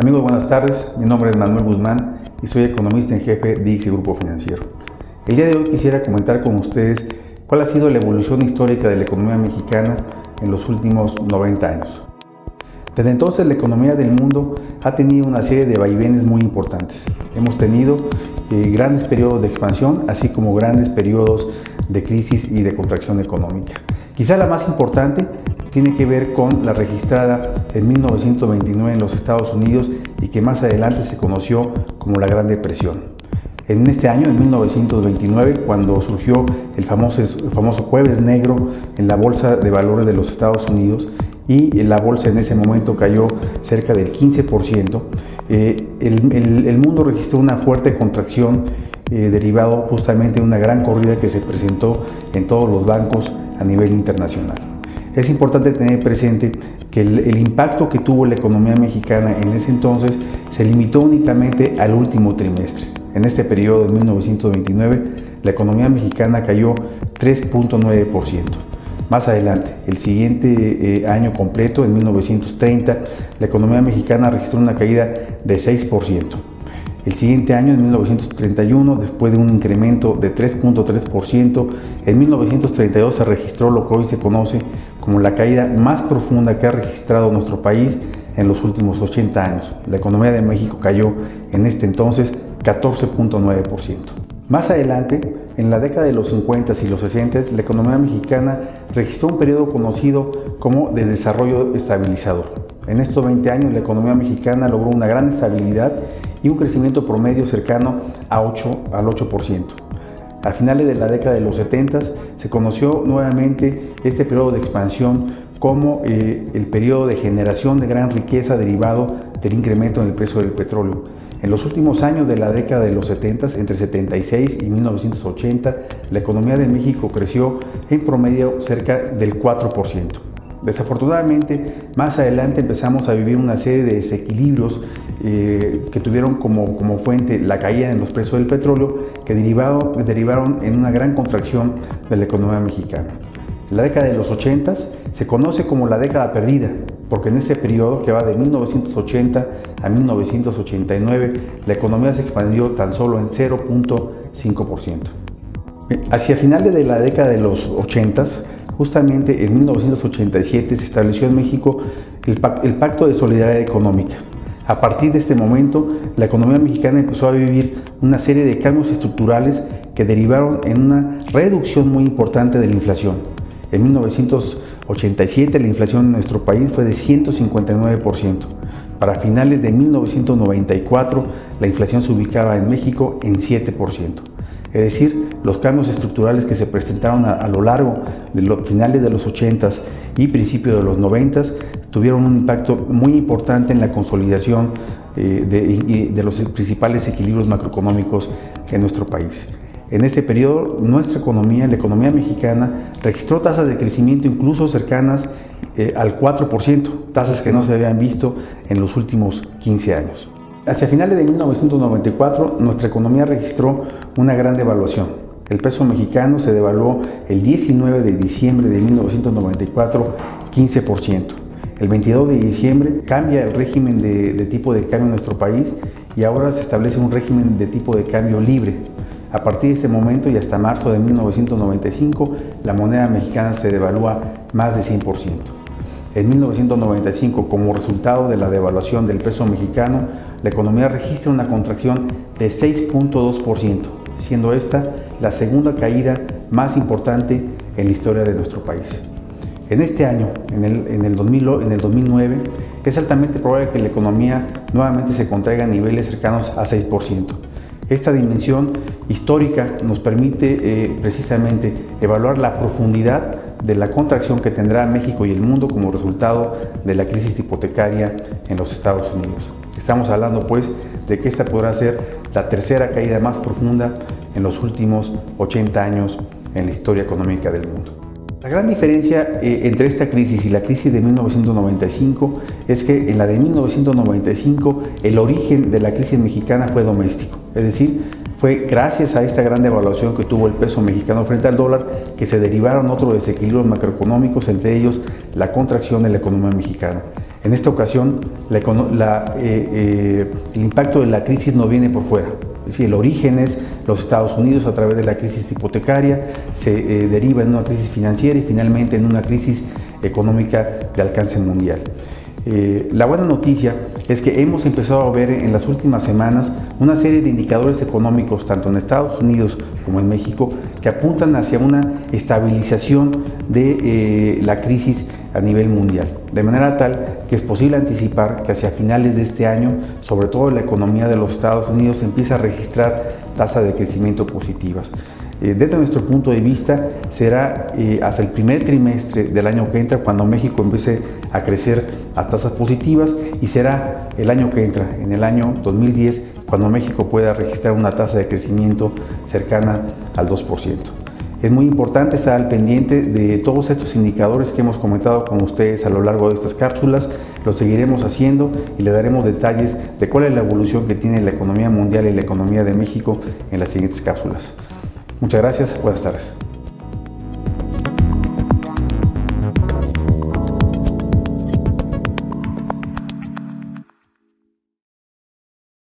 Amigos, buenas tardes. Mi nombre es Manuel Guzmán y soy economista en jefe de ICSI Grupo Financiero. El día de hoy quisiera comentar con ustedes cuál ha sido la evolución histórica de la economía mexicana en los últimos 90 años. Desde entonces la economía del mundo ha tenido una serie de vaivenes muy importantes. Hemos tenido grandes periodos de expansión, así como grandes periodos de crisis y de contracción económica. Quizá la más importante tiene que ver con la registrada en 1929 en los Estados Unidos y que más adelante se conoció como la Gran Depresión. En este año, en 1929, cuando surgió el famoso Jueves Negro en la Bolsa de Valores de los Estados Unidos, y la bolsa en ese momento cayó cerca del 15%, el mundo registró una fuerte contracción derivado justamente de una gran corrida que se presentó en todos los bancos a nivel internacional. Es importante tener presente que el impacto que tuvo la economía mexicana en ese entonces se limitó únicamente al último trimestre. En este periodo de 1929, la economía mexicana cayó 3.9%. Más adelante, el siguiente año completo, en 1930, la economía mexicana registró una caída de 6%. El siguiente año, en 1931, después de un incremento de 3.3%, en 1932 se registró lo que hoy se conoce como la caída más profunda que ha registrado nuestro país en los últimos 80 años. La economía de México cayó en este entonces 14.9%. Más adelante, en la década de los 50 y los 60, la economía mexicana registró un periodo conocido como de desarrollo estabilizador. En estos 20 años, la economía mexicana logró una gran estabilidad y un crecimiento promedio cercano al 8%. A finales de la década de los 70 se conoció nuevamente este periodo de expansión como el periodo de generación de gran riqueza derivado del incremento en el precio del petróleo. En los últimos años de la década de los 70, entre 76 y 1980, la economía de México creció en promedio cerca del 4%. Desafortunadamente, más adelante empezamos a vivir una serie de desequilibrios que tuvieron como fuente la caída en los precios del petróleo que derivaron en una gran contracción de la economía mexicana. La década de los 80 se conoce como la década perdida, porque en ese periodo que va de 1980 a 1989, la economía se expandió tan solo en 0.5%. Hacia finales de la década de los 80, justamente en 1987 se estableció en México el Pacto de Solidaridad Económica. A partir de este momento, la economía mexicana empezó a vivir una serie de cambios estructurales que derivaron en una reducción muy importante de la inflación. En 1987 la inflación en nuestro país fue de 159%. Para finales de 1994 la inflación se ubicaba en México en 7%. Es decir, los cambios estructurales que se presentaron a lo largo de los finales de los 80s y principios de los 90s tuvieron un impacto muy importante en la consolidación de los principales equilibrios macroeconómicos en nuestro país. En este periodo, nuestra economía, la economía mexicana, registró tasas de crecimiento incluso cercanas al 4%, tasas que no se habían visto en los últimos 15 años. Hacia finales de 1994, nuestra economía registró una gran devaluación. El peso mexicano se devaluó el 19 de diciembre de 1994, 15%. El 22 de diciembre cambia el régimen de tipo de cambio en nuestro país y ahora se establece un régimen de tipo de cambio libre. A partir de ese momento y hasta marzo de 1995, la moneda mexicana se devalúa más de 100%. En 1995, como resultado de la devaluación del peso mexicano, la economía registra una contracción de 6.2%, siendo esta la segunda caída más importante en la historia de nuestro país. En este año, en el 2009, es altamente probable que la economía nuevamente se contraiga a niveles cercanos a 6%. Esta dimensión histórica nos permite precisamente evaluar la profundidad de la contracción que tendrá México y el mundo como resultado de la crisis hipotecaria en los Estados Unidos. Estamos hablando pues de que esta podrá ser la tercera caída más profunda en los últimos 80 años en la historia económica del mundo. La gran diferencia entre esta crisis y la crisis de 1995 es que en la de 1995 el origen de la crisis mexicana fue doméstico, es decir, fue gracias a esta gran devaluación que tuvo el peso mexicano frente al dólar que se derivaron otros desequilibrios macroeconómicos, entre ellos la contracción de la economía mexicana. En esta ocasión, el impacto de la crisis no viene por fuera. Es decir, el origen es los Estados Unidos a través de la crisis hipotecaria, se deriva en una crisis financiera y finalmente en una crisis económica de alcance mundial. La buena noticia es que hemos empezado a ver en las últimas semanas una serie de indicadores económicos, tanto en Estados Unidos como en México, que apuntan hacia una estabilización de la crisis a nivel mundial, de manera tal que es posible anticipar que hacia finales de este año, sobre todo la economía de los Estados Unidos empieza a registrar tasas de crecimiento positivas. Desde nuestro punto de vista, será hasta el primer trimestre del año que entra cuando México empiece a crecer a tasas positivas, y será el año que entra, en el año 2010, cuando México pueda registrar una tasa de crecimiento cercana al 2%. Es muy importante estar al pendiente de todos estos indicadores que hemos comentado con ustedes a lo largo de estas cápsulas. Lo seguiremos haciendo y le daremos detalles de cuál es la evolución que tiene la economía mundial y la economía de México en las siguientes cápsulas. Muchas gracias, buenas tardes.